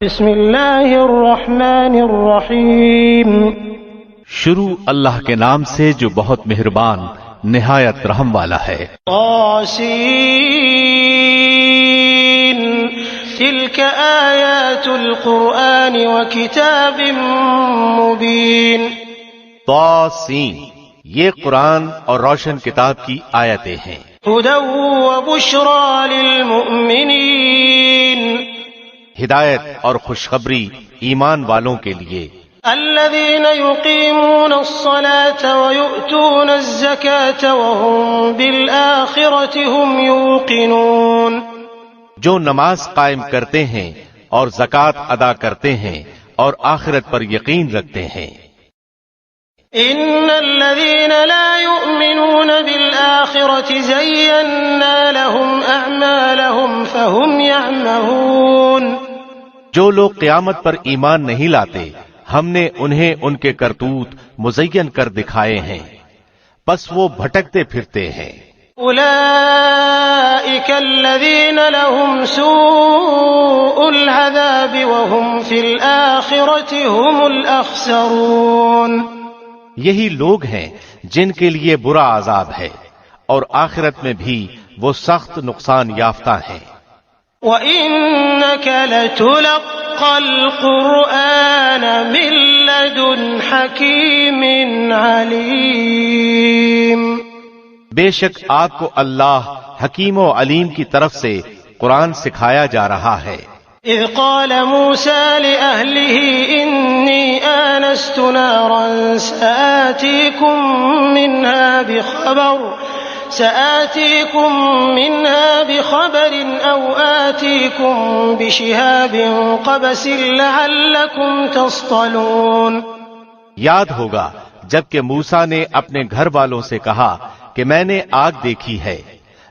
بسم اللہ الرحمن الرحیم۔ شروع اللہ کے نام سے جو بہت مہربان نہایت رحم والا ہے۔ طاسین تلک آیات القرآن وکتاب مبین۔ طاسین، یہ قرآن اور روشن کتاب کی آیتیں ہیں۔ ہدی وبشری للمؤمنین، ہدایت اور خوشخبری ایمان والوں کے لیے۔ الذین یقیمون الصلاة ویؤتون الزکاة وهم بالآخرة هم یوقنون، جو نماز قائم کرتے ہیں اور زکوٰۃ ادا کرتے ہیں اور آخرت پر یقین رکھتے ہیں۔ ان الذین لا یؤمنون بالآخرة زینا لهم اعمالهم فهم یعمہون، جو لوگ قیامت پر ایمان نہیں لاتے ہم نے انہیں ان کے کرتوت مزین کر دکھائے ہیں، بس وہ بھٹکتے پھرتے ہیں۔ اولئک الذین لهم سوء العذاب وهم فی الآخرة هم الاخسرون، یہی لوگ ہیں جن کے لیے برا عذاب ہے اور آخرت میں بھی وہ سخت نقصان یافتہ ہیں۔ وَإِنَّكَ لَتُلَقَّى الْقُرْآنَ مِن لَّدُنْ حَكِيمٍ عَلِيمٍ، بے شک آپ کو اللہ حکیم و علیم کی طرف سے قرآن سکھایا جا رہا ہے۔ اذ قال موسى لأهله إني آنست نارا سآتيكم منها بخبر أو آتيكم بشهاب قبس لعلكم تصطلون۔ یاد ہوگا جب کہ موسیٰ نے اپنے گھر والوں سے کہا کہ میں نے آگ دیکھی ہے،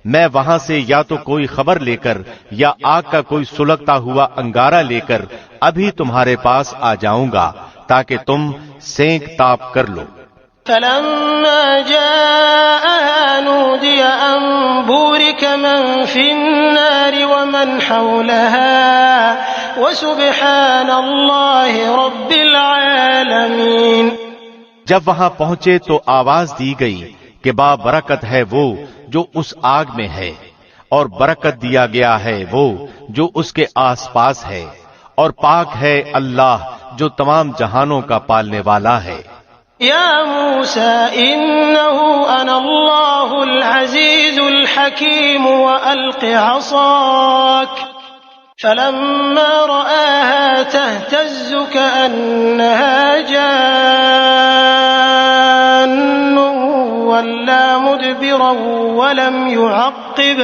میں وہاں سے یا تو کوئی خبر لے کر یا آگ کا کوئی سلگتا ہوا انگارہ لے کر ابھی تمہارے پاس آ جاؤں گا تاکہ تم سینک تاپ کر لو۔ فلما جاءها نودي أن بورك من في النار ومن حولها وسبحان الله رب العالمين۔ جب وہاں پہنچے تو آواز دی گئی کہ برکت ہے وہ جو اس آگ میں ہے، اور برکت دیا گیا ہے وہ جو اس کے آس پاس ہے، اور پاک ہے اللہ جو تمام جہانوں کا پالنے والا ہے۔ یا موسیٰ انہو انا اللہ العزیز الحکیم وألق عصاک فلما رآها تهتز كأنها جان ولا مدبرا ولم يعقب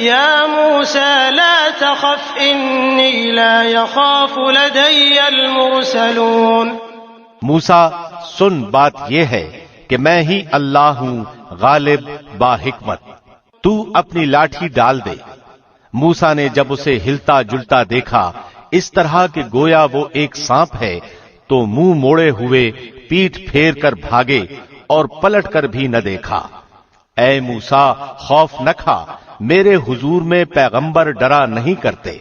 يا موسى لا تخف إني لا يخاف لدي المرسلون۔ موسیٰ سن، بات یہ ہے کہ میں ہی اللہ ہوں غالب با حکمت، تو اپنی لاٹھی ڈال دے۔ موسیٰ نے جب اسے ہلتا جلتا دیکھا اس طرح کہ گویا وہ ایک سانپ ہے تو منہ موڑے ہوئے پیٹھ پھیر کر بھاگے اور پلٹ کر بھی نہ دیکھا۔ اے موسیٰ خوف نہ کھا، میرے حضور میں پیغمبر ڈرا نہیں کرتے۔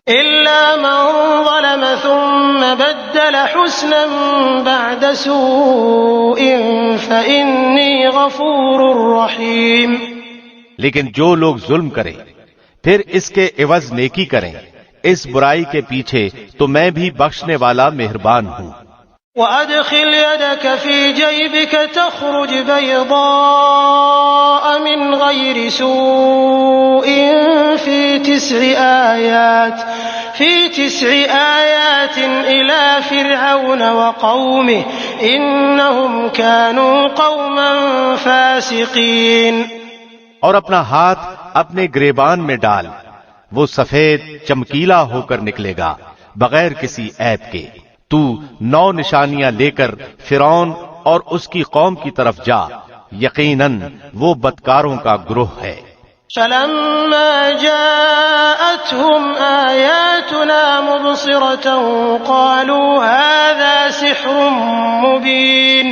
إلا من ظلم ثم بدل حسنا بعد سوء فإني غفور رحيم، لیکن جو لوگ ظلم کریں پھر اس کے عوض نیکی کریں اس برائی کے پیچھے تو میں بھی بخشنے والا مہربان ہوں۔ وأدخل يدك في جيبك تخرج بيضاء من غير سوء في تسع آيات إلى فرعون وقومه إنهم كانوا قوما فاسقين۔ اور اپنا ہاتھ اپنے گریبان میں ڈال، وہ سفید چمکیلا ہو کر نکلے گا بغیر کسی عیب کے۔ تو 9 نشانیاں لے کر فرعون اور اس کی قوم کی طرف جا، یقیناً وہ بدکاروں کا گروہ ہے۔ فلما جاءتهم آياتنا مبصرة قالوا هذا سحر مبين،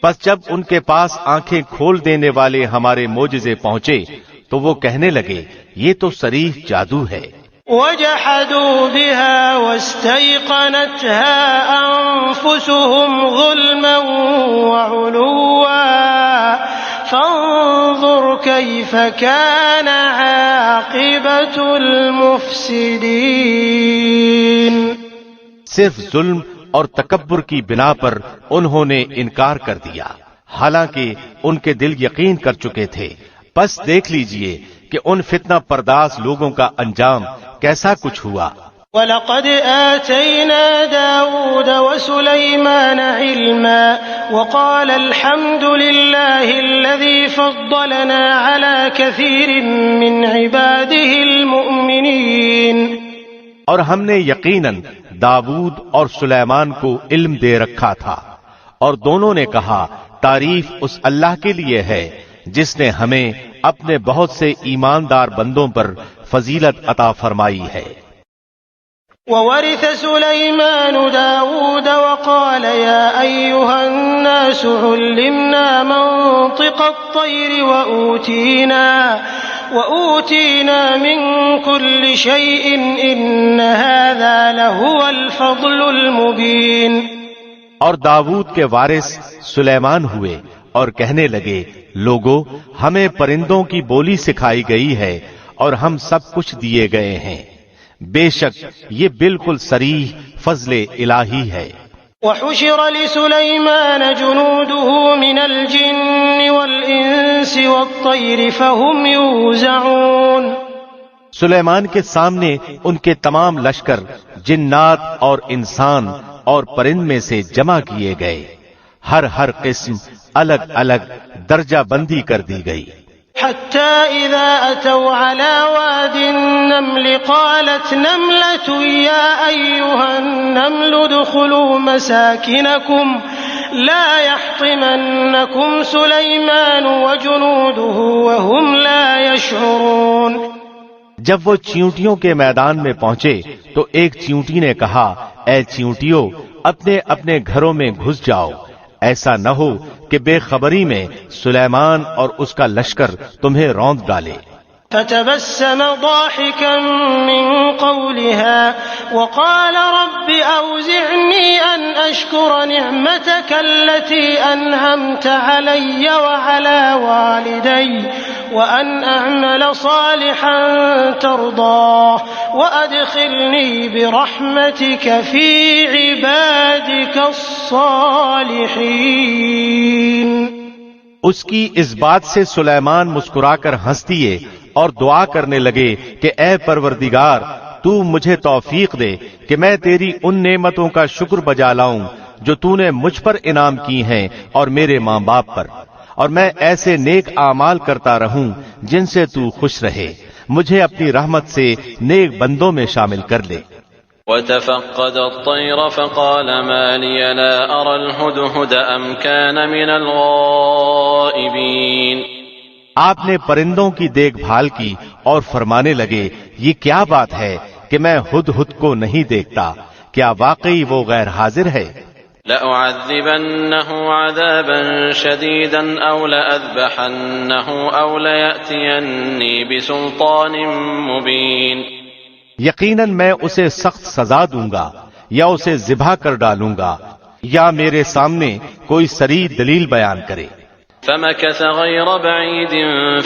پس جب ان کے پاس آنکھیں کھول دینے والے ہمارے معجزے پہنچے تو وہ کہنے لگے یہ تو صریح جادو ہے۔ وجحدوا بها واستيقنتها أنفسهم ظلما وعلوا فانظر كيف كان عاقبة المفسدين. صرف ظلم اور تکبر کی بنا پر انہوں نے انکار کر دیا، حالانکہ ان کے دل یقین کر چکے تھے. بس دیکھ لیجئے کہ ان فتنہ پرداز لوگوں کا انجام کیسا کچھ ہوا. وَلَقَدْ آتَيْنَا دَاوُودَ وَسُلَيْمَانَ عِلْمًا وَقَالَ الْحَمْدُ لِلَّهِ الَّذِي فَضَّلَنَا عَلَى كَثِيرٍ مِّنْ عِبَادِهِ الْمُؤْمِنِينَ. اور ہم نے یقیناً داؤد اور سلیمان کو علم دے رکھا تھا، اور دونوں نے کہا تعریف اس اللہ کے لیے ہے جس نے ہمیں اپنے بہت سے ایماندار بندوں پر فضیلت عطا فرمائی ہے. وورث سليمان داود وقال يا أيها الناس علمنا منطق الطير وأوتينا من كل شيء إن هذا لهو الفضل المبين. اور داؤد کے وارث سلیمان ہوئے اور کہنے لگے لوگو ہمیں پرندوں کی بولی سکھائی گئی ہے اور ہم سب کچھ دیے گئے ہیں، بے شک یہ بالکل صریح فضل الہی ہے. وحشر لسليمان جنوده من الجن والإنس والطير فهم يوزعون. سلیمان کے سامنے ان کے تمام لشکر جنات اور انسان اور پرند میں سے جمع کیے گئے، ہر قسم الگ الگ درجہ بندی کر دی گئی. حتى إذا أتوا على واد النمل قالت نملة يا أيها النمل ادخلوا مساكنكم لا يحطمنكم سليمان وجنوده وهم لا يشعرون. جب وہ چیونٹیوں کے میدان میں پہنچے تو ایک چیونٹی نے کہا اے چیونٹیوں اپنے اپنے گھروں میں گھس جاؤ، ایسا نہ ہو کہ بے خبری میں سلیمان اور اس کا لشکر تمہیں روند ڈالے. فتبسم ضاحكا من قولها وقال رب أوزعني أن أشكر نعمتك التي أنعمت علي وعلى والدي وأن أعمل صالحا ترضاه وأدخلني برحمتك في عبادك الصالحين. اس کی اس بات سے سلیمان مسکرا کر ہنس دیے اور دعا کرنے لگے کہ اے پروردگار تو مجھے توفیق دے کہ میں تیری ان نعمتوں کا شکر بجا لاؤں جو تو نے مجھ پر انعام کی ہیں اور میرے ماں باپ پر، اور میں ایسے نیک اعمال کرتا رہوں جن سے تو خوش رہے. مجھے اپنی رحمت سے نیک بندوں میں شامل کر لے. وتفقد الطير فقال ما لي لا أرى الهدهد أم كان من الغائبين. آپ نے پرندوں کی دیکھ بھال کی اور فرمانے لگے یہ کیا بات ہے کہ میں ہدہد کو نہیں دیکھتا، کیا واقعی وہ غیر حاضر ہے؟ لأعذبنه عذابا شديدا أو لأذبحنه أو ليأتيني بسلطان مبين. یقیناً میں اسے سخت سزا دوں گا یا اسے ذبح کر ڈالوں گا یا میرے سامنے کوئی صریح دلیل بیان کرے. فمكث غير بعيد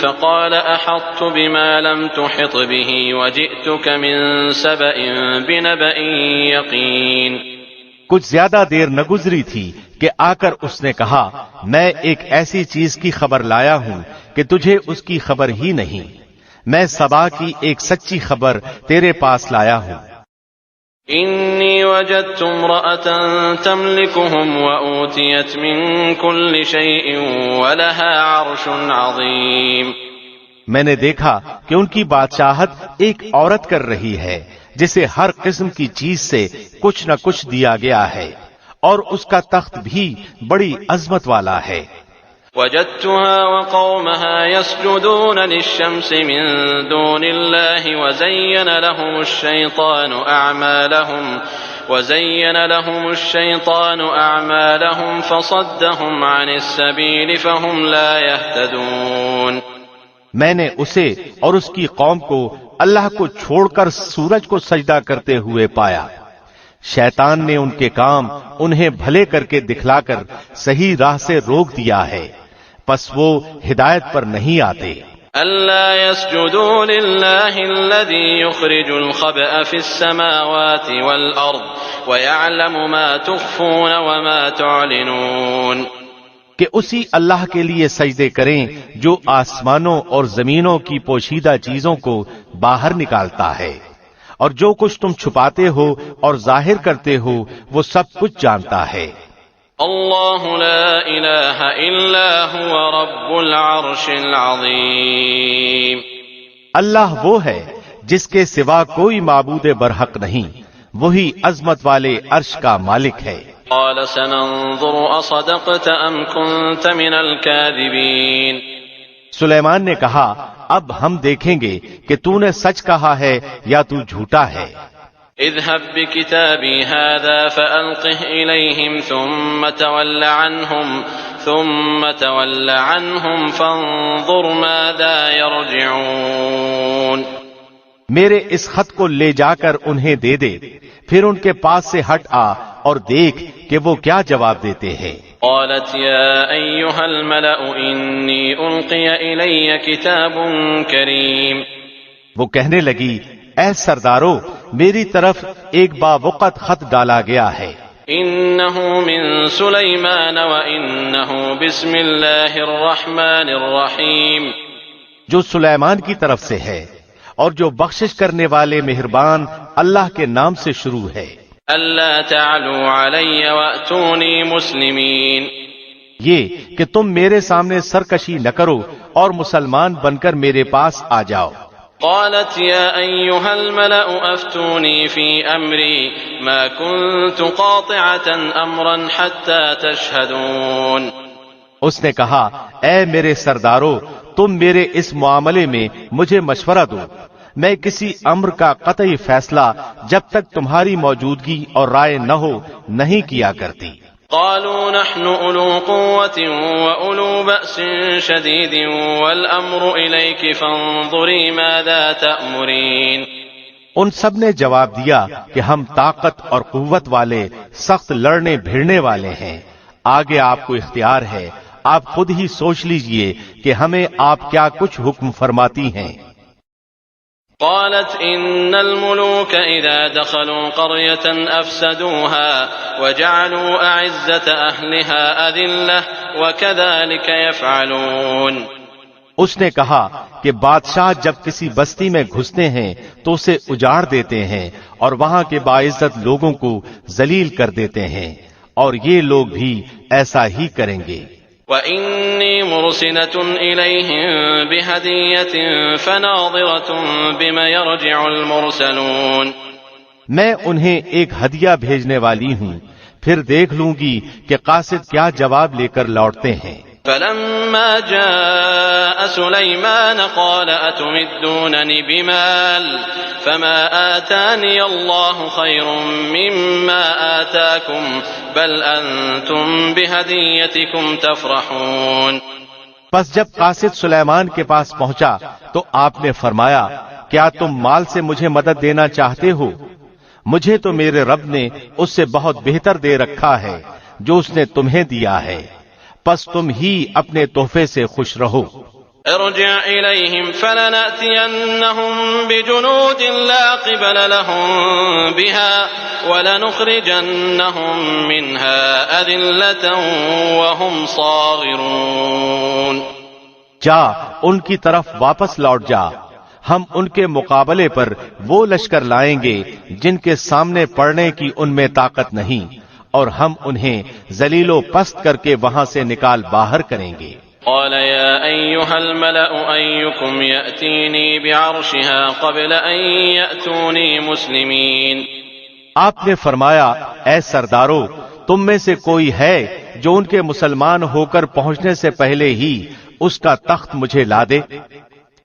فقال أحطت بما لم تحط به وجئتك من سبأ بنبأ يقين. کچھ زیادہ دیر نہ گزری تھی کہ آ کر اس نے کہا میں ایک ایسی چیز کی خبر لایا ہوں کہ تجھے اس کی خبر ہی نہیں، میں سبا کی ایک سچی خبر تیرے پاس لایا ہوں. إني وجدت امرأة تملكهم وأوتيت من كل شيء ولها عرش عظيم. میں نے دیکھا کہ ان کی بادشاہت ایک عورت کر رہی ہے جسے ہر قسم کی چیز سے کچھ نہ کچھ دیا گیا ہے، اور اس کا تخت بھی بڑی عظمت والا ہے. وجدتها وقومها يسجدون للشمس من دون الله وزين لهم الشيطان أعمالهم فصدهم عن السبيل فهم لا يهتدون. میں نے اسے اور اس کی قوم کو اللہ کو چھوڑ کر سورج کو سجدہ کرتے ہوئے پایا۔ شیطان نے ان کے کام انہیں بھلے کر کے دکھلا کر صحیح راہ سے روک دیا ہے، پس وہ ہدایت پر نہیں آتے۔ ألا يسجدوا لله الذي يخرج الخبأ في السماوات والأرض ويعلم ما تخفون وما تعلنون، کہ اسی اللہ کے لیے سجدے کریں جو آسمانوں اور زمینوں کی پوشیدہ چیزوں کو باہر نکالتا ہے، اور جو کچھ تم چھپاتے ہو اور ظاہر کرتے ہو وہ سب کچھ جانتا ہے۔ اللہ لا الہ الا هو رب العرش العظیم، اللہ وہ ہے جس کے سوا کوئی معبود برحق نہیں، وہی عظمت والے عرش کا مالک ہے۔ قال سننظر اصدقت ام كنت من الكاذبین، سلیمان نے کہا اب ہم دیکھیں گے کہ تو نے سچ کہا ہے یا تو جھوٹا ہے۔ اذهب بكتابي هذا فألقه إليهم ثم تول عنهم فانظر ماذا يرجعون، میرے اس خط کو لے جا کر انہیں دے دے، پھر ان کے پاس سے ہٹ آ اور دیکھ کہ وہ کیا جواب دیتے ہیں۔ قالت يا أيها الملأ إني ألقي إلي كتاب كريم، وہ کہنے لگی اے سردارو میری طرف ایک باوقت خط ڈالا گیا ہے، إنه من سليمان وإنه بسم الله الرحمن الرحيم، جو سلیمان کی طرف سے ہے اور جو بخشش کرنے والے مہربان اللہ کے نام سے شروع ہے۔ ألا تعلوا علي وأتوني مسلمين، یہ کہ تم میرے سامنے سرکشی نہ کرو اور مسلمان بن کر میرے پاس آ جاؤ۔ قالت يا أيها الملأ أفتوني في أمري ما كنت قاطعة أمرا حتى تشهدون، اس نے کہا اے میرے سردارو تم میرے اس معاملے میں مجھے مشورہ دو، میں کسی امر کا قطعی فیصلہ جب تک تمہاری موجودگی اور رائے نہ ہو نہیں کیا کرتی۔ قالوا نحن أولو قوة وأولو بأس شديد والأمر إليك فانظري ماذا تأمرين، ان سب نے جواب دیا کہ ہم طاقت اور قوت والے سخت لڑنے بھیڑنے والے ہیں، آگے آپ کو اختیار ہے، آپ خود ہی سوچ لیجئے کہ ہمیں آپ کیا کچھ حکم فرماتی ہیں۔ قالت إن الملوك إذا دخلوا قرية أفسدوها وجعلوا أعزة أهلها أذلة وكذلك يفعلون، اس نے کہا کہ بادشاہ جب کسی بستی میں گھستے ہیں تو اسے اجاڑ دیتے ہیں اور وہاں کے باعزت لوگوں کو ذلیل کر دیتے ہیں، اور یہ لوگ بھی ایسا ہی کریں گے۔ وَإِنِّي مُرْسِلَةٌ إِلَيْهِمْ بِهَدِيَّةٍ فَنَاظِرَةٌ بِمَ يَرْجِعُ الْمُرْسَلُونَ، میں انہیں ایک ہدیہ بھیجنے والی ہوں، پھر دیکھ لوں گی کہ قاصد کیا جواب لے کر لوٹتے ہیں۔ فَلَمَّا جَاءَ سُلَيْمَانَ قَالَ أَتُمِدُّونَنِ بِمَالٍ فَمَا آتَانِيَ اللَّهُ خَيْرٌ مِّمَّا آتَاكُمْ بَلْ أَنتُمْ بِهَدِيَّتِكُمْ تَفْرَحُونَ، پس جب قاصد سلیمان کے پاس پہنچا تو آپ نے فرمایا کیا تم مال سے مجھے مدد دینا چاہتے ہو؟ مجھے تو میرے رب نے اس سے بہت بہتر دے رکھا ہے جو اس نے تمہیں دیا ہے، پس تم ہی اپنے تحفے سے خوش رہو۔ ارجع إليهم فلنأتينهم بجنود لا قبل لهم بها ولنخرجنهم منها أذلة وهم صاغرون، جا ان کی طرف واپس لوٹ جا، ہم ان کے مقابلے پر وہ لشکر لائیں گے جن کے سامنے پڑنے کی ان میں طاقت نہیں، اور ہم انہیں ذلیل و پست کر کے وہاں سے نکال باہر کریں گے۔ قال يا أيها الملأ أيكم يأتيني بعرشها قبل أن يأتوني مسلمين، آپ نے فرمایا اے سردارو تم میں سے کوئی ہے جو ان کے مسلمان ہو کر پہنچنے سے پہلے ہی اس کا تخت مجھے لا دے؟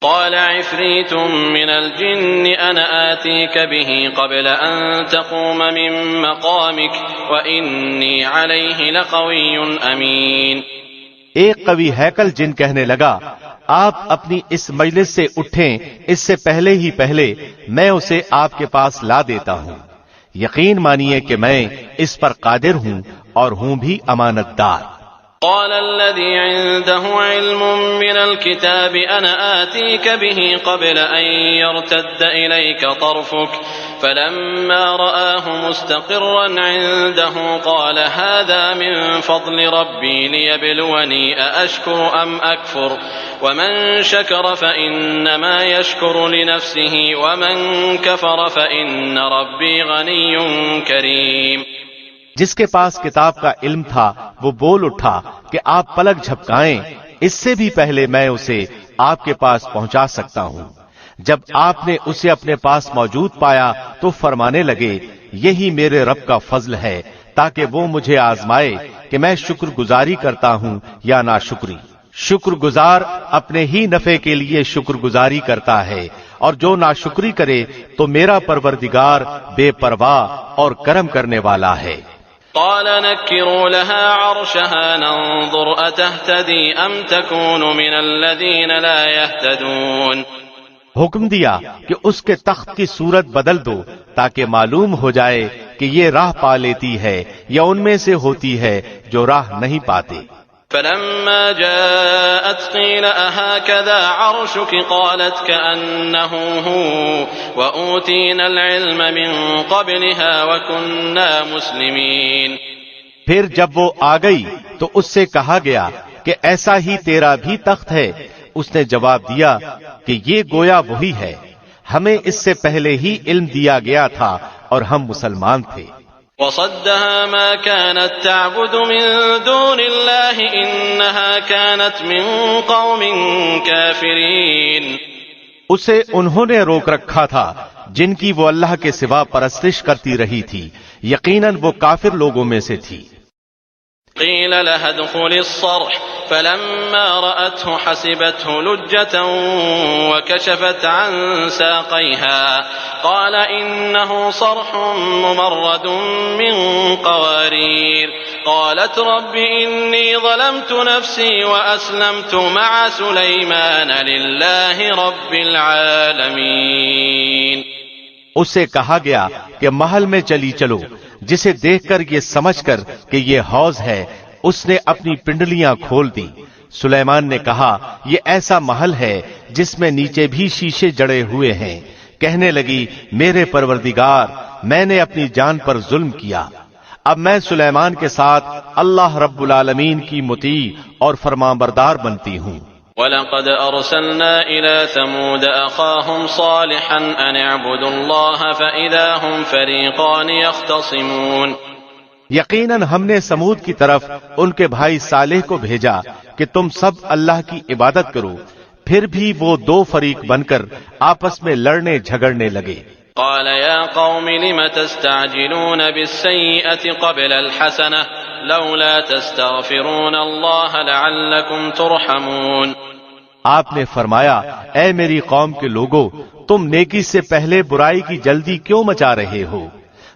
قال عفريت من الجن أنا آتيك به قبل أن تقوم من مقامك وإني عليه لقوي أمين، ایک قوی ہیکل جن کہنے لگا آپ اپنی اس مجلس سے اٹھیں، اس سے پہلے میں اسے آپ کے پاس لا دیتا ہوں۔ یقین مانیے کہ میں اس پر قادر ہوں اور ہوں بھی امانت دار۔ قال الذي عنده علم من الكتاب أنا آتيك به قبل أن يرتد إليك طرفك فلما رآه مستقرا عنده قال هذا من فضل ربي ليبلوني أأشكر أم أكفر ومن شكر فإنما يشكر لنفسه ومن كفر فإن ربي غني كريم۔ جس کے پاس کتاب کا علم تھا وہ بول اٹھا کہ آپ پلک جھپکائیں، اس سے بھی پہلے میں اسے آپ کے پاس پہنچا سکتا ہوں۔ جب آپ نے اسے اپنے پاس موجود پایا تو فرمانے لگے یہی میرے رب کا فضل ہے تاکہ وہ مجھے آزمائے کہ میں شکر گزاری کرتا ہوں یا ناشکری۔ شکر گزار اپنے ہی نفع کے لیے شکر گزاری کرتا ہے، اور جو ناشکری کرے تو میرا پروردگار بے پرواہ اور کرم کرنے والا ہے۔ قال نكروا لها عرشها ننظر أتهتدي أم تكون من الذين لا يهتدون۔ حکم دیا کہ اس کے تخت کی صورت بدل دو تاکہ معلوم ہو جائے کہ یہ راہ پا لیتی ہے یا ان میں سے ہوتی ہے جو راہ نہیں پاتے۔ فلما جاءت قيل أهكذا عرشك قالت كأنه هو وأوتينا العلم من قبلها وكنا مسلمين۔ پھر جب وہ آ گئی تو اس سے کہا گیا کہ ایسا ہی تیرا بھی تخت ہے۔ اس نے جواب دیا کہ یہ گویا وہی ہے، ہمیں اس سے پہلے ہی علم دیا گیا تھا اور ہم مسلمان تھے۔ وصدها ما كانت تعبد من دون الله إنها كانت من قوم كافرين۔ اسے انہوں نے روک رکھا تھا جن کی وہ اللہ کے سوا پرستش کرتی رہی تھی، یقیناً وہ کافر لوگوں میں سے تھی۔ قيل لها ادخل الصرح فلما رأته حسبته لجة وكشفت عن ساقيها قال إنه صرح ممرد من قوارير قالت رب إني ظلمت نفسي وأسلمت مع سليمان لله رب العالمين۔ اسے کہا گیا کہ محل میں چلی چلو، جسے دیکھ کر یہ سمجھ کر کہ یہ حوض ہے اس نے اپنی پنڈلیاں کھول دی۔ سلیمان نے کہا یہ ایسا محل ہے جس میں نیچے بھی شیشے جڑے ہوئے ہیں۔ کہنے لگی میرے پروردگار میں نے اپنی جان پر ظلم کیا، اب میں سلیمان کے ساتھ اللہ رب العالمین کی مطیع اور فرمانبردار بنتی ہوں۔ وَلَقَدْ أَرْسَلْنَا إِلَى ثَمُودَ أَخَاهُمْ صَالِحًا أَنِ اعْبُدُوا اللَّهَ فَإِذَا هُمْ فَرِيقَانِ يَخْتَصِمُونَ۔ یقیناً ہم نے سمود کی طرف ان کے بھائی صالح کو بھیجا کہ تم سب اللہ کی عبادت کرو، پھر بھی وہ دو فریق بن کر آپس میں لڑنے جھگڑنے لگے۔ قال يا قوم لم تستعجلون بالسيئة قبل الحسنة لولا تستغفرون الله لعلكم ترحمون۔ آپ نے فرمایا اے میری قوم کے لوگو، تم نیکی سے پہلے برائی کی جلدی کیوں مچا رہے ہو؟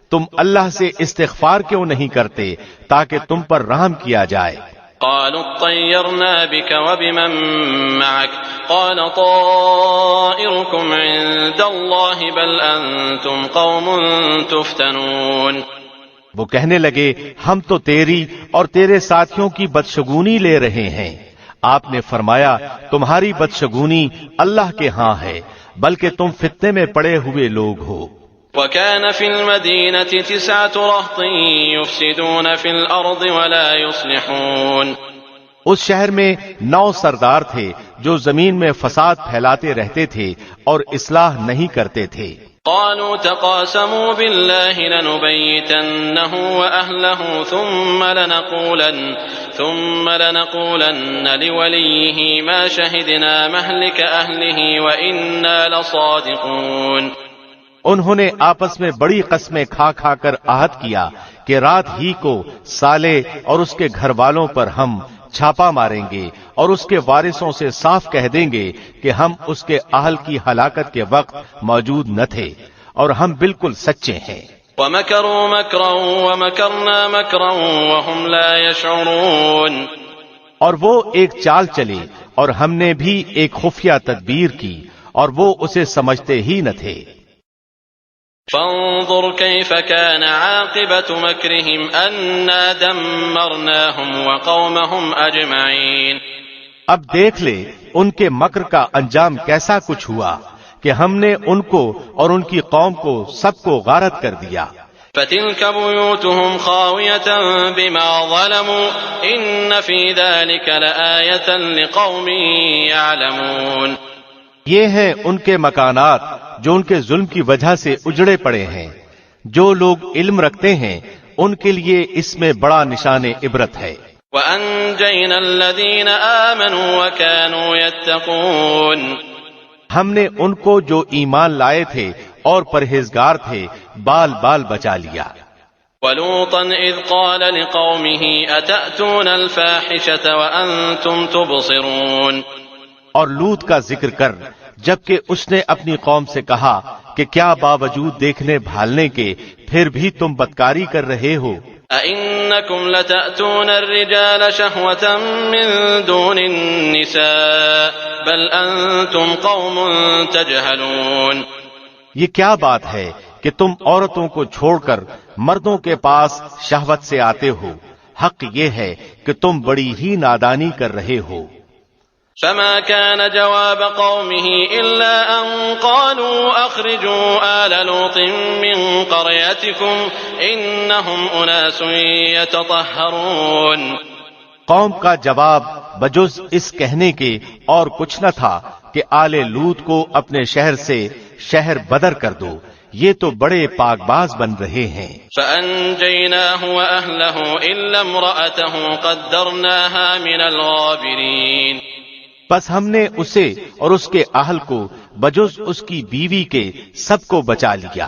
تم اللہ سے استغفار کیوں نہیں کرتے تاکہ تم پر رحم کیا جائے؟ قالوا اطيرنا بك وبمن معك قال طائركم عند الله بل أنتم قوم تفتنون۔ وہ کہنے لگے ہم تو تیری اور تیرے ساتھیوں کی بدشگونی لے رہے ہیں۔ آپ نے فرمایا تمہاری بدشگونی اللہ کے ہاں ہے، بلکہ تم فتنے میں پڑے ہوئے لوگ ہو۔ وكان في المدينة 9 رهط يفسدون في الأرض ولا يصلحون۔ اس شہر میں 9 سردار تھے جو زمین میں فساد پھیلاتے رہتے تھے اور اصلاح نہیں کرتے تھے۔ قالوا تقاسموا بالله لنبيتنه وأهله ثم لنقولن لوليه ما شهدنا مهلك أهله وإنا لصادقون۔ انہوں نے آپس میں بڑی قسمیں کھا کھا کر عہد کیا کہ رات ہی کو صالح اور اس کے گھر والوں پر ہم چھاپا ماریں گے اور اس کے وارثوں سے صاف کہہ دیں گے کہ ہم اس کے اہل کی ہلاکت کے وقت موجود نہ تھے اور ہم بالکل سچے ہیں۔ وَمَكَرُوا مَكْرًا وَمَكَرْنَا مَكْرًا وَهُمْ لَا يَشْعُرُونَ۔ اور وہ ایک چال چلے اور ہم نے بھی ایک خفیہ تدبیر کی اور وہ اسے سمجھتے ہی نہ تھے۔ فانظر كيف كان عاقبة مكرهم أنا دمرناهم وقومهم أجمعين۔ اب دیکھ لے ان کے مکر کا انجام کیسا کچھ ہوا کہ ہم نے ان کو اور ان کی قوم کو سب کو غارت کر دیا۔ فتلك بيوتهم خاوية بما ظلموا إن في ذلك لآية لقوم يعلمون۔ یہ ہیں ان کے مکانات جو ان کے ظلم کی وجہ سے اجڑے پڑے ہیں، جو لوگ علم رکھتے ہیں ان کے لیے اس میں بڑا نشان عبرت ہے۔ وأنجينا الذين آمنوا وكانوا يتقون۔ ہم نے ان کو جو ایمان لائے تھے اور پرہیزگار تھے بال بال بچا لیا۔ ولوطا إذ قال لقومه أتأتون الفاحشة وأنتم تبصرون۔ اور لوط کا ذکر کر جبکہ اس نے اپنی قوم سے کہا کہ کیا باوجود دیکھنے بھالنے کے پھر بھی تم بدکاری کر رہے ہو؟ أئنكم لتأتون الرجال شهوة من دون النساء بل أنتم قوم تجهلون۔ یہ کیا بات ہے کہ تم عورتوں کو چھوڑ کر مردوں کے پاس شہوت سے آتے ہو، حق یہ ہے کہ تم بڑی ہی نادانی کر رہے ہو۔ فما كان جواب قومه إلا أن قالوا أخرجوا آل لوط من قريتكم إنهم أناس يتطهرون۔ قوم کا جواب بجز اس کہنے کے اور کچھ نہ تھا کہ آل لوط کو اپنے شہر سے شہر بدر کر دو، یہ تو بڑے پاک باز بن رہے ہیں۔ فأنجيناه وأهله إلا امرأته قدرناها من الغابرين۔ بس ہم نے اسے اور اس کے اہل کو بجز اس کی بیوی کے سب کو بچا لیا،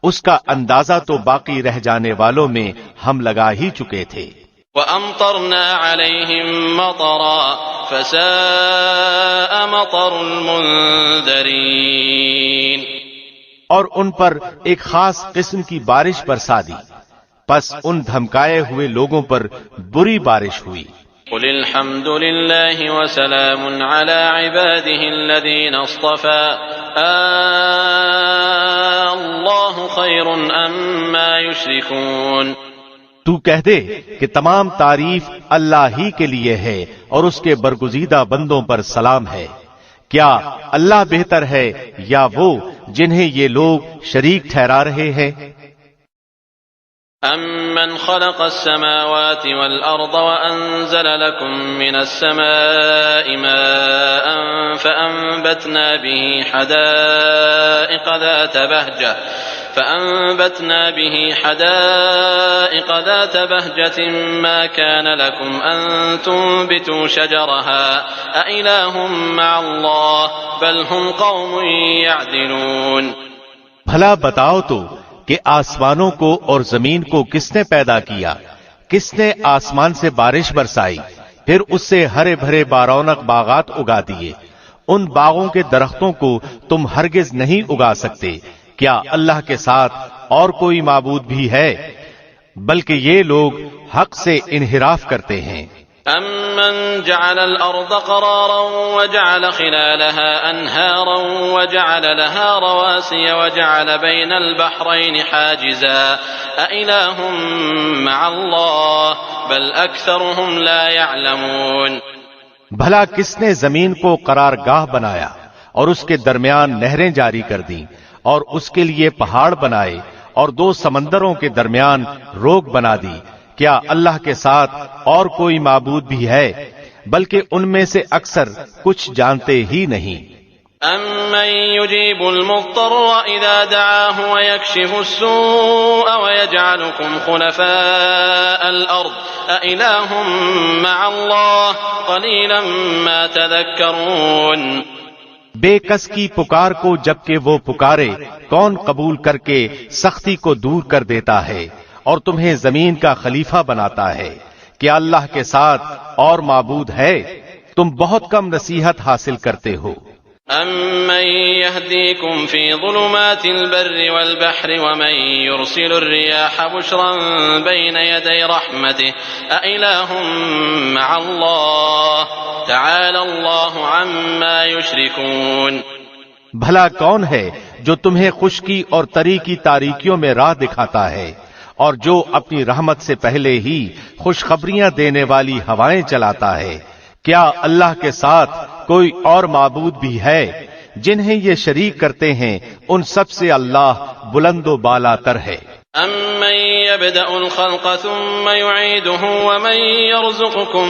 اس کا اندازہ تو باقی رہ جانے والوں میں ہم لگا ہی چکے تھے۔ وَأَمْطَرْنَا عَلَيْهِمْ مَطَرًا فَسَاءَ مَطَرُ الْمُنذَرِينَ۔ اور ان پر ایک خاص قسم کی بارش برسا دی، پس ان دھمکائے ہوئے لوگوں پر بری بارش ہوئی۔ قل الحمد لله وسلام على عباده الذين اصطفى الله خير أما يشركون۔ تو کہہ دے کہ تمام تعریف اللہ ہی کے لیے ہے اور اس کے برگزیدہ بندوں پر سلام ہے، کیا اللہ بہتر ہے یا وہ جنہیں یہ لوگ شریک ٹھہرا رہے ہیں؟ أَمَّنْ خَلَقَ السَّمَاوَاتِ وَالْأَرْضَ وَأَنزَلَ لَكُم مِّنَ السَّمَاءِ مَاءً فَأَنبَتْنَا بِهِ حَدَائِقَ ذَاتَ بَهْجَةٍ مَّا كَانَ لَكُمْ أَن تُنبِتُوا شَجَرَهَا أَإِلَٰهٌ مَّعَ اللَّهِ بَلْ هُمْ قَوْمٌ يَعْدِلُونَ۔ بھلا بتاؤ تو کہ آسمانوں کو اور زمین کو کس نے پیدا کیا؟ کس نے آسمان سے بارش برسائی، پھر اس سے ہرے بھرے بارونق باغات اگا دیے؟ ان باغوں کے درختوں کو تم ہرگز نہیں اگا سکتے، کیا اللہ کے ساتھ اور کوئی معبود بھی ہے؟ بلکہ یہ لوگ حق سے انحراف کرتے ہیں۔ أَمَّنْ جَعَلَ الْأَرْضَ قَرَارًا وَجَعَلَ خِلَالَهَا أَنْهَارًا وَجَعَلَ لَهَا رَوَاسِيَ وَجَعَلَ بَيْنَ الْبَحْرَيْنِ حَاجِزًا أَإِلَٰهٌ مَّعَ اللَّهِ بَلْ أَكْثَرُهُمْ لَا يَعْلَمُونَ۔ بھلا کس نے زمین کو قرارگاہ بنایا اور اس کے درمیان نہریں جاری کر دیں اور اس کے لیے پہاڑ بنائے اور دو سمندروں کے درمیان روک بنا دی؟ کیا اللہ کے ساتھ اور کوئی معبود بھی ہے؟ بلکہ ان میں سے اکثر کچھ جانتے ہی نہیں۔ أَمَّن يُجِيبُ الْمُضْطَرَّ إِذَا دَعَاهُ وَيَكْشِفُ السُّوءَ وَيَجْعَلُكُمْ خُلَفَاءَ الْأَرْضِ أَإِلَٰهٌ مَّعَ اللَّهِ قَلِيلًا مَّا تَذَكَّرُونَ۔ بے کس کی پکار کو جبکہ وہ پکارے کون قبول کر کے سختی کو دور کر دیتا ہے اور تمہیں زمین کا خلیفہ بناتا ہے؟ کیا اللہ کے ساتھ اور معبود ہے؟ تم بہت کم نصیحت حاصل کرتے ہو۔ أَمَّن يَهْدِيكُمْ فِي ظُلُمَاتِ الْبَرِّ وَالْبَحْرِ وَمَن يُرْسِلُ الرِّيَاحَ بُشْرًا بَيْنَ يَدَيْ رَحْمَتِهِ أَإِلَٰهٌ مَّعَ اللَّهِ تَعَالَى اللَّهُ عَمَّا يُشْرِكُونَ۔ بھلا کون ہے جو تمہیں خشکی اور تری کی تاریکیوں میں راہ دکھاتا ہے، اور جو اپنی رحمت سے پہلے ہی خوشخبریاں دینے والی ہوائیں چلاتا ہے؟ کیا اللہ کے ساتھ کوئی اور معبود بھی ہے؟ جنہیں یہ شریک کرتے ہیں ان سب سے اللہ بلند و بالا تر ہے۔ أَمَّن يَبْدَأُ الْخَلْقَ ثُمَّ يُعِيدُهُ وَمَن يَرْزُقُكُم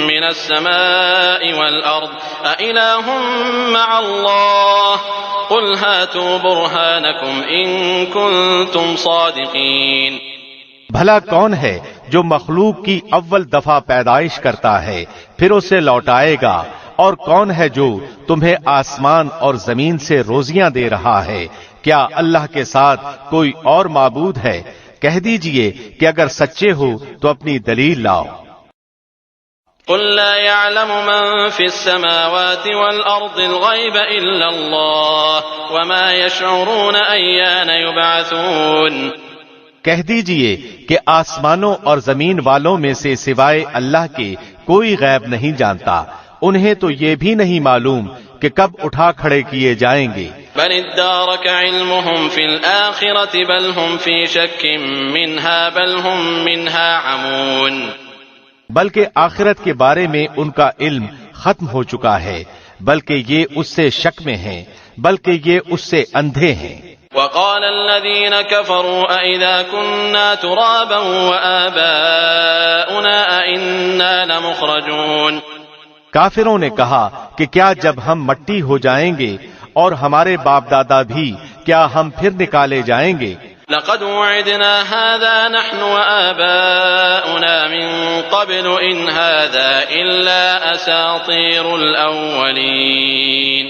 مِّنَ السَّمَاءِ وَالْأَرْضِ أَإِلَٰهٌ مَّعَ اللَّهِ قُلْ هَاتُوا بُرْهَانَكُمْ إِن كُنتُمْ صَادِقِينَ۔ بھلا کون ہے جو مخلوق کی اول دفعہ پیدائش کرتا ہے پھر اسے لوٹائے گا، اور کون ہے جو تمہیں آسمان اور زمین سے روزیاں دے رہا ہے؟ کیا اللہ کے ساتھ کوئی اور معبود ہے؟ کہہ دیجئے کہ اگر سچے ہو تو اپنی دلیل لاؤ۔ قل لا يعلم من في السماوات والأرض الغيب إلا الله وما يشعرون أيان يبعثون۔ کہہ دیجئے کہ آسمانوں اور زمین والوں میں سے سوائے اللہ کے کوئی غیب نہیں جانتا، انہیں تو یہ بھی نہیں معلوم کہ کب اٹھا کھڑے کیے جائیں گے۔ بل ادارك علمهم في الآخرة بل هم في شك منها بل هم منها عمون۔ بلکہ آخرت کے بارے میں ان کا علم ختم ہو چکا ہے، بلکہ یہ اس سے شک میں ہیں، بلکہ یہ اس سے اندھے ہیں۔ وقال الذين كفروا أئذا كنا ترابا وآباؤنا أئنا لمخرجون۔ کافروں نے کہا کہ کیا جب ہم مٹی ہو جائیں گے اور ہمارے باپ دادا بھی، کیا ہم پھر نکالے جائیں گے؟ لقد وعدنا هذا نحن وآباؤنا من قبل إن هذا إلا أساطير الأولين۔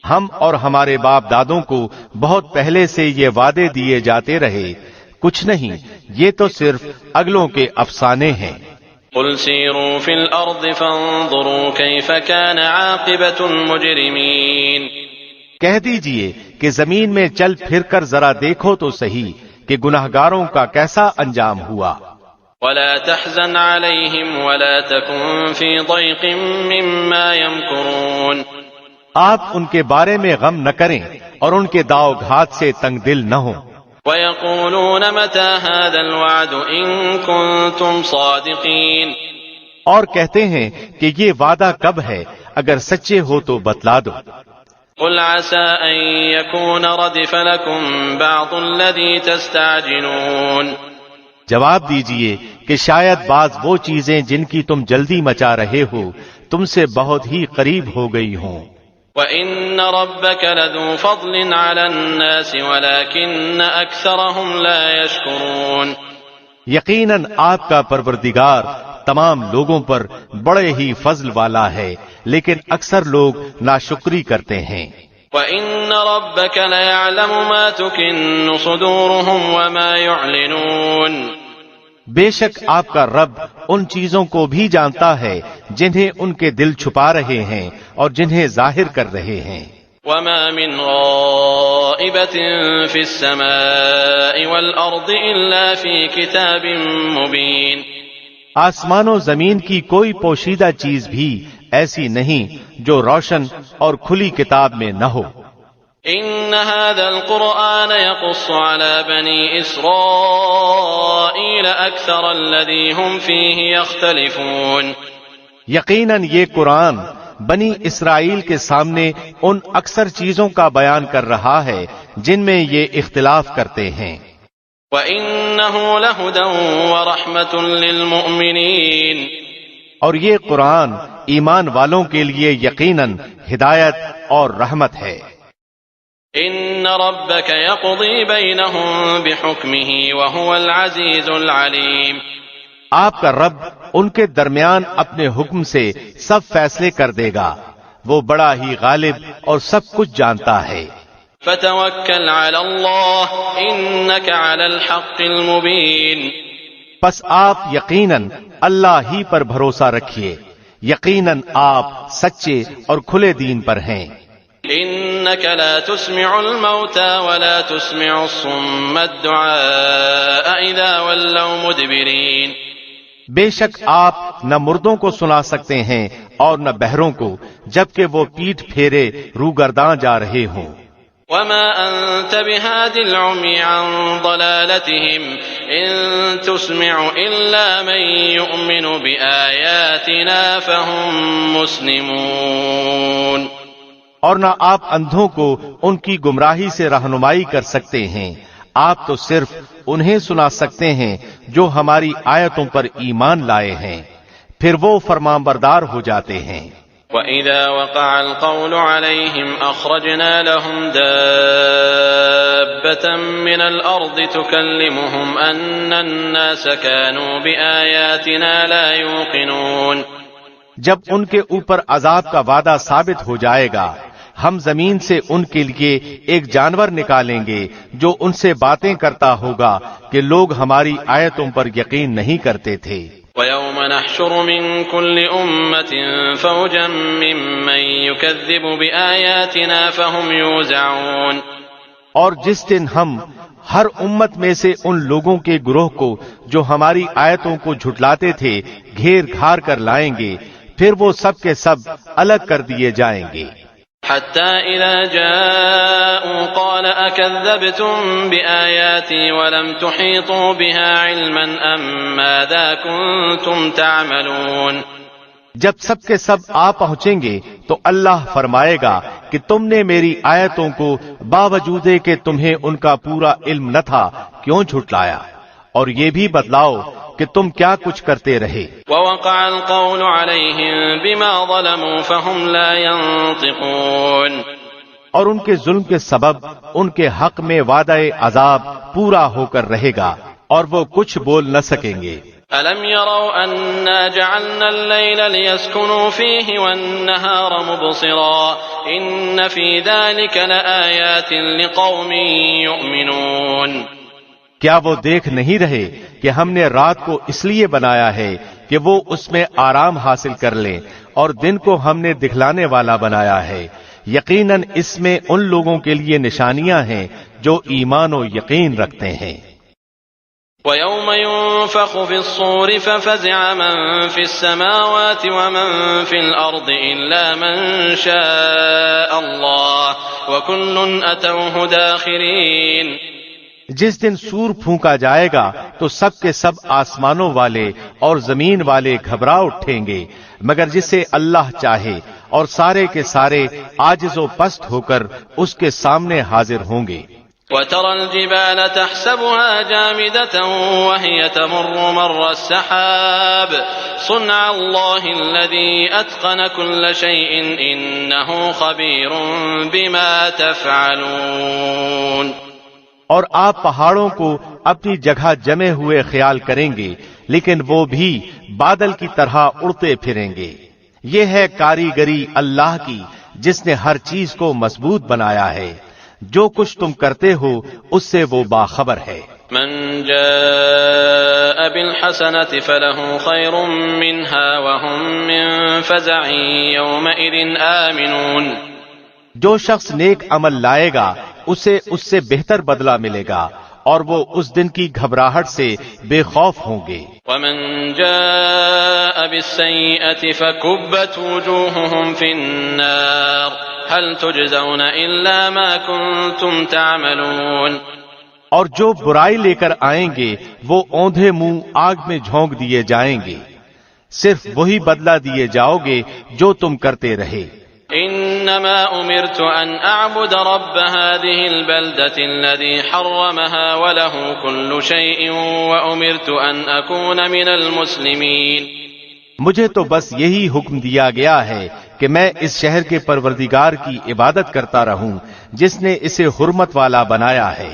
ہم اور ہمارے باپ دادوں کو بہت پہلے سے یہ وعدے دیے جاتے رہے، کچھ نہیں، یہ تو صرف اگلوں کے افسانے ہیں۔ قل سیروا فی الارض فانظروا کیف کان عاقبۃ المجرمین۔ کہہ دیجئے کہ زمین میں چل پھر کر ذرا دیکھو تو صحیح کہ گناہگاروں کا کیسا انجام ہوا۔ ولا تحزن علیہم ولا تکن فی ضیق مما یمکرون۔ آپ ان کے بارے میں غم نہ کریں اور ان کے داؤ گھات سے تنگ دل نہ ہوں۔ وَيَقُولُونَ مَتَى هَذَا الْوَعْدُ إِن كُنتُمْ صَادِقِينَ۔ اور کہتے ہیں کہ یہ وعدہ کب ہے، اگر سچے ہو تو بتلا دو۔ قُلْ عَسَىٰ أَن يَكُونَ رَدِفَ لَكُمْ بَعْضُ الَّذِي تَسْتَعْجِلُونَ۔ جواب دیجئے کہ شاید بعض وہ چیزیں جن کی تم جلدی مچا رہے ہو تم سے بہت ہی قریب ہو گئی ہوں۔ وَإِنَّ رَبَّكَ لَذُو فَضْلٍ عَلَى النَّاسِ وَلَكِنَّ أَكْثَرَهُمْ لَا يَشْكُرُونَ۔ یقیناً آپ کا پروردگار تمام لوگوں پر بڑے ہی فضل والا ہے، لیکن اکثر لوگ ناشکری کرتے ہیں۔ وَإِنَّ رَبَّكَ لَيَعْلَمُ مَا تُكِنُّ صُدُورُهُمْ وَمَا يُعْلِنُونَ۔ بے شک آپ کا رب ان چیزوں کو بھی جانتا ہے جنہیں ان کے دل چھپا رہے ہیں اور جنہیں ظاہر کر رہے ہیں۔ وَمَا مِنْ غَائِبَةٍ فِي السَّمَاءِ وَالْأَرْضِ إِلَّا فِي كِتَابٍ مُبِينٍ۔ آسمان و زمین کی کوئی پوشیدہ چیز بھی ایسی نہیں جو روشن اور کھلی کتاب میں نہ ہو۔ إن هذا القرآن يقص على بني إسرائيل أكثر الذي هم فيه يختلفون۔ یقیناً یہ قرآن بنی اسرائیل کے سامنے ان اکثر چیزوں کا بیان کر رہا ہے جن میں یہ اختلاف کرتے ہیں۔ وَإِنَّهُ لَهُدًى وَرَحْمَةٌ لِّلْمُؤْمِنِينَ۔ اور یہ قرآن ایمان والوں کے لیے یقیناً ہدایت اور رحمت ہے۔ إن ربك يقضي بينهم بحكمه وهو العزيز العليم۔ آپ کا رب ان کے درمیان اپنے حکم سے سب فیصلے کر دے گا، وہ بڑا ہی غالب اور سب کچھ جانتا ہے۔ فتوکل علی اللہ انک علی الحق المبین۔ پس آپ یقیناً اللہ ہی پر بھروسہ رکھیے، یقیناً آپ سچے اور کھلے دین پر ہیں۔ إنك لا تسمع الموتى ولا تسمع الصم الدعاء إذا ولوا مدبرين. بے شک آپ نہ مردوں کو سنا سکتے ہیں اور نہ بہروں کو جبکہ وہ پیٹھ پھیرے روگرداں جا رہے ہوں. وما أنت بهاد العمي عن ضلالتهم إن تسمع إلا من يؤمن بآياتنا فهم مسلمون. اور نہ آپ اندھوں کو ان کی گمراہی سے رہنمائی کر سکتے ہیں، آپ تو صرف انہیں سنا سکتے ہیں جو ہماری آیتوں پر ایمان لائے ہیں، پھر وہ فرمانبردار ہو جاتے ہیں. وَإِذَا وَقَعَ الْقَوْلُ عَلَيْهِمْ أَخْرَجْنَا لَهُمْ دَابَّةً مِّنَ الْأَرْضِ تُكَلِّمُهُمْ أَنَّ النَّاسَ كَانُوا بِآيَاتِنَا لَا يُوقِنُونَ. جب ان کے اوپر عذاب کا وعدہ ثابت ہو جائے گا، ہم زمین سے ان کے لیے ایک جانور نکالیں گے جو ان سے باتیں کرتا ہوگا کہ لوگ ہماری آیتوں پر یقین نہیں کرتے تھے. وَيَوْمَ نَحْشُرُ مِن كُلِّ أُمَّةٍ فَوْجًا مِّمَّن يُكَذِّبُ بِآيَاتِنَا فَهُمْ يُوزَعُونَ. اور جس دن ہم ہر امت میں سے ان لوگوں کے گروہ کو جو ہماری آیتوں کو جھٹلاتے تھے گھیر گھار کر لائیں گے، پھر وہ سب کے سب الگ کر دیے جائیں گے. حتى إذا جاءوا قال أكذبتم بآياتي ولم تحيطوا بها علما أم ماذا كنتم تعملون. جب سب کے سب آ پہنچیں گے تو اللہ فرمائے گا کہ تم نے میری آیتوں کو باوجود کہ تمہیں ان کا پورا علم نہ تھا کیوں جھٹلایا، اور یہ بھی بتلاؤ کہ تم کیا کچھ کرتے رہے. ووقع القول عليهم بما ظلموا فهم لا ينطقون. اور ان کے ظلم کے سبب ان کے حق میں وعدہ عذاب پورا ہو کر رہے گا اور وہ کچھ بول نہ سکیں گے. ألم يروا أنا جعلنا الليل ليسكنوا فيه والنهار مبصرا إن في ذلك لآيات لقوم يؤمنون. کیا وہ دیکھ نہیں رہے کہ ہم نے رات کو اس لیے بنایا ہے کہ وہ اس میں آرام حاصل کر لیں، اور دن کو ہم نے دکھلانے والا بنایا ہے، یقیناً اس میں ان لوگوں کے لیے نشانیاں ہیں جو ایمان و یقین رکھتے ہیں. وَيَوْمَ يُنفَخُ فِي الصُّورِ فَفَزِعَ مَن فِي السَّمَاوَاتِ وَمَن فِي الْأَرْضِ إِلَّا مَن شَاءَ اللَّهُ وَكُلٌّ أَتَوْهُ دَاخِرِينَ. جس دن سور پھونکا جائے گا تو سب کے سب آسمانوں والے اور زمین والے گھبرا اٹھیں گے مگر جسے اللہ چاہے، اور سارے کے سارے عاجز و پست ہو کر اس کے سامنے حاضر ہوں گے. وَتَرَى الْجِبَالَ تَحْسَبُهَا جَامِدَةً وَهِيَ تَمُرُّ مَرَّ السَّحَابِ صُنْعَ اللَّهِ الَّذِي أَتْقَنَ كُلَّ شَيْءٍ إِنَّهُ خَبِيرٌ بِمَا تَفْعَلُونَ. اور آپ پہاڑوں کو اپنی جگہ جمے ہوئے خیال کریں گے لیکن وہ بھی بادل کی طرح اڑتے پھریں گے. یہ ہے کاریگری اللہ کی جس نے ہر چیز کو مضبوط بنایا ہے، جو کچھ تم کرتے ہو اس سے وہ باخبر ہے. من جاء بالحسنة فله خير منها وهم من فزع يومئذ آمنون. جو شخص نیک عمل لائے گا اسے اس سے بہتر بدلہ ملے گا اور وہ اس دن کی گھبراہٹ سے بے خوف ہوں گے. ومن جاء بالسيئة فكبت وجوههم في النار هل تجزون إلا ما كنتم تعملون. اور جو برائی لے کر آئیں گے وہ اوندھے منہ آگ میں جھونک دیے جائیں گے، صرف وہی بدلہ دیے جاؤ گے جو تم کرتے رہے. إنما أمرت أن أعبد رب هذه البلدة الذي حرمها وله كل شيء وأمرت أن أكون من المسلمين. مجھے تو بس یہی حکم دیا گیا ہے کہ میں اس شہر کے پروردگار کی عبادت کرتا رہوں جس نے اسے حرمت والا بنایا ہے،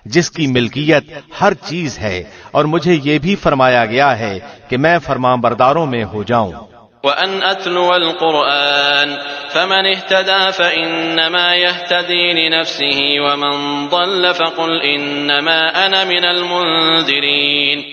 جس کی ملکیت ہر چیز ہے، اور مجھے یہ بھی فرمایا گیا ہے کہ میں فرمانبرداروں میں ہو جاؤں. وأن أتلو القرآن فمن اهتدى فإنما يهتدي لنفسه ومن ضل فقل إنما أنا من المنذرين.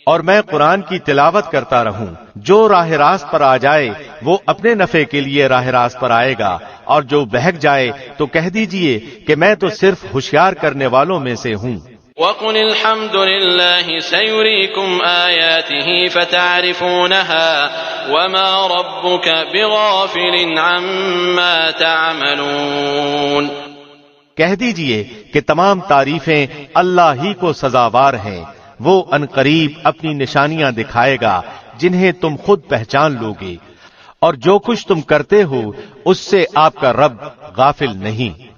اور میں قرآن کی تلاوت کرتا رہوں، جو راہ راست پر آ جائے وہ اپنے نفع کے لیے راہ راست پر آئے گا، اور جو بہک جائے تو کہہ دیجئے کہ میں تو صرف ہوشیار کرنے والوں میں سے ہوں۔ وَقُلِ الْحَمْدُ لِلَّهِ سَيُرِيكُمْ آيَاتِهِ فَتَعْرِفُونَهَا وَمَا رَبُّكَ بِغَافِلٍ عَمَّا تَعْمَلُونَ۔ کہہ دیجئے کہ تمام تعریفیں اللہ ہی کو سزاوار ہیں، وہ عنقریب اپنی نشانیاں دکھائے گا جنہیں تم خود پہچان لوگے، اور جو کچھ تم کرتے ہو اس سے آپ کا رب غافل نہیں۔